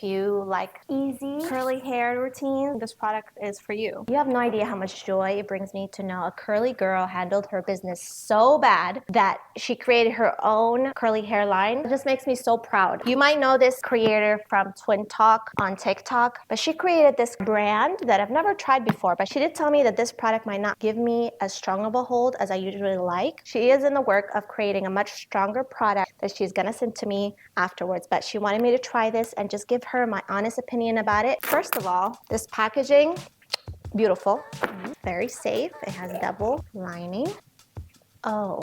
If you like easy curly hair routine, this product is for you. You have no idea how much joy it brings me to know a curly girl handled her business so bad that she created her own curly hair line. It just makes me so proud. You might know this creator from Twin Talk on TikTok, but she created this brand that I've never tried before, but she did tell me that this product might not give me as strong of a hold as I usually like. She is in the work of creating a much stronger product that she's gonna send to me afterwards, but she wanted me to try this and just give her my honest opinion about it. First of all, this packaging, beautiful, very safe. It has double lining. Oh,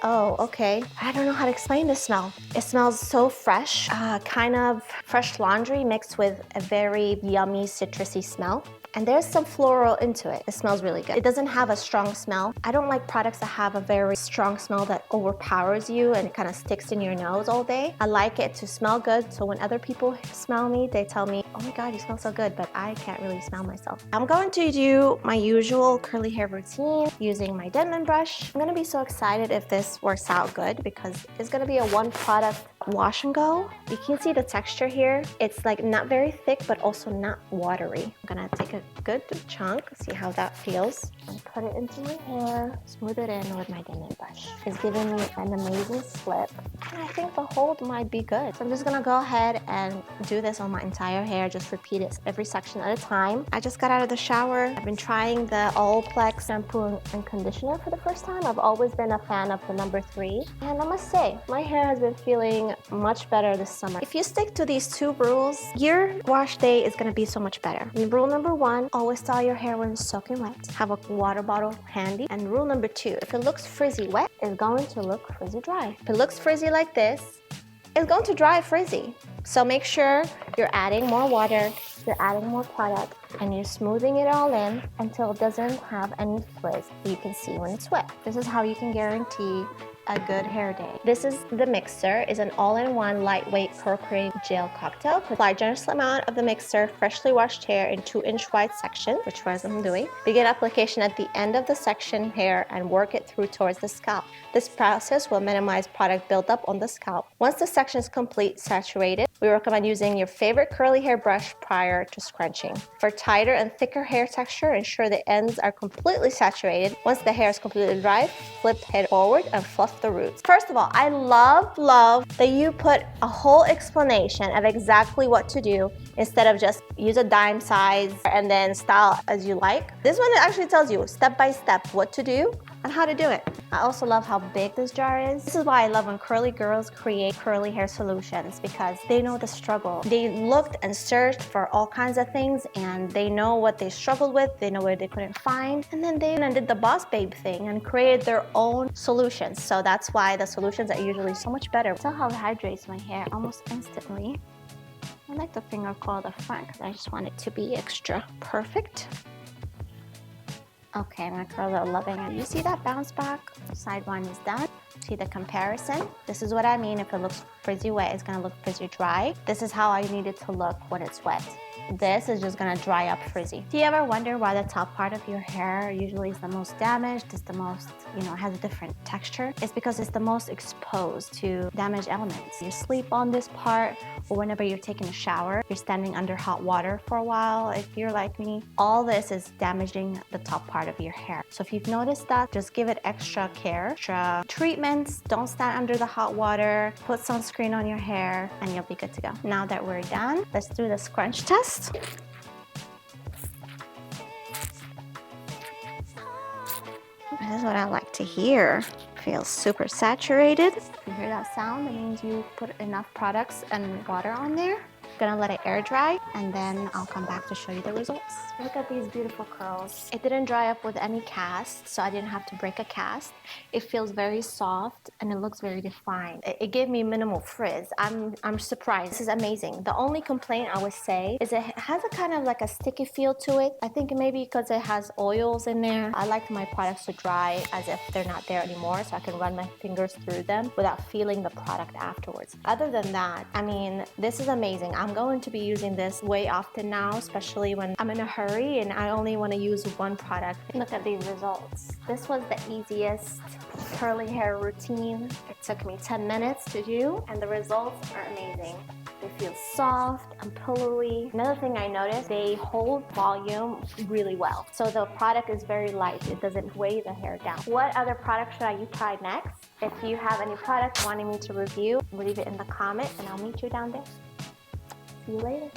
okay. I don't know how to explain this smell. It smells so fresh, kind of fresh laundry mixed with a very yummy citrusy smell. And there's some floral into it. It smells really good. It doesn't have a strong smell. I don't like products that have a very strong smell that overpowers you and it kind of sticks in your nose all day. I like it to smell good, so when other people smell me, they tell me, oh my God, you smell so good, but I can't really smell myself. I'm going to do my usual curly hair routine using my Denman brush. I'm gonna be so excited if this works out good because it's gonna be a one product wash and go. You can see the texture here. It's like not very thick, but also not watery. I'm gonna take a good chunk, see how that feels, and put it into my hair, smooth it in with my Denman brush. It's giving me an amazing slip, and I think the hold might be good. So I'm just gonna go ahead and do this on my entire hair, just repeat it every section at a time. I just got out of the shower. I've been trying the Olaplex shampoo and conditioner for the first time. I've always been a fan of the number 3, and I must say, my hair has been feeling much better this summer. If you stick to these 2 rules, your wash day is gonna be so much better. Rule number 1, always style your hair when soaking wet. Have a water bottle handy. And rule number 2, if it looks frizzy wet, it's going to look frizzy dry. If it looks frizzy like this, it's going to dry frizzy. So make sure you're adding more water, you're adding more product, and you're smoothing it all in until it doesn't have any frizz you can see when it's wet. This is how you can guarantee a good hair day. This is the mixer. It's an all-in-one lightweight curl cream gel cocktail. Apply a generous amount of the mixer, freshly washed hair in 2-inch wide sections, which was I'm doing. Begin application at the end of the section hair and work it through towards the scalp. This process will minimize product buildup on the scalp. Once the section is complete, saturated, we recommend using your favorite curly hair brush prior to scrunching. For tighter and thicker hair texture, ensure the ends are completely saturated. Once the hair is completely dry, flip head forward and fluff the roots. First of all, I love that you put a whole explanation of exactly what to do instead of just use a dime size and then style as you like. This one actually tells you step by step what to do and how to do it. I also love how big this jar is. This is why I love when curly girls create curly hair solutions, because they know the struggle. They looked and searched for all kinds of things and they know what they struggled with, they know where they couldn't find, and then they did the boss babe thing and created their own solutions. So that's why the solutions are usually so much better. So how it hydrates my hair almost instantly. I like the finger coil at the front because I just want it to be extra perfect. Okay, my curls are loving it. You see that bounce back? Side one is done. See the comparison? This is what I mean. If it looks frizzy wet, it's gonna look frizzy dry. This is how I need it to look when it's wet. This is just gonna dry up frizzy. Do you ever wonder why the top part of your hair usually is the most damaged, is the most, has a different texture? It's because it's the most exposed to damaged elements. You sleep on this part, or whenever you're taking a shower, you're standing under hot water for a while. If you're like me, all this is damaging the top part of your hair. So if you've noticed that, just give it extra care, extra treatments. Don't stand under the hot water. Put sunscreen on your hair, and you'll be good to go. Now that we're done, let's do the scrunch test. This is what I like to hear. Feels super saturated. If you hear that sound, it means you put enough products and water on there. Gonna let it air dry, and then I'll come back to show you the results. Look at these beautiful curls. It didn't dry up with any cast, so I didn't have to break a cast. It feels very soft and it looks very defined. It gave me minimal frizz. I'm surprised. This is amazing. The only complaint I would say is it has a kind of like a sticky feel to it. I think maybe because it has oils in there. I like my products to dry as if they're not there anymore, so I can run my fingers through them without feeling the product afterwards. Other than that, I mean, this is amazing. I'm going to be using this way often now, especially when I'm in a hurry and I only want to use one product. Look at these results. This was the easiest curly hair routine. It took me 10 minutes to do, and the results are amazing. They feel soft and pillowy. Another thing I noticed, they hold volume really well. So the product is very light. It doesn't weigh the hair down. What other product should I try next? If you have any product wanting me to review, leave it in the comment and I'll meet you down there. See you later.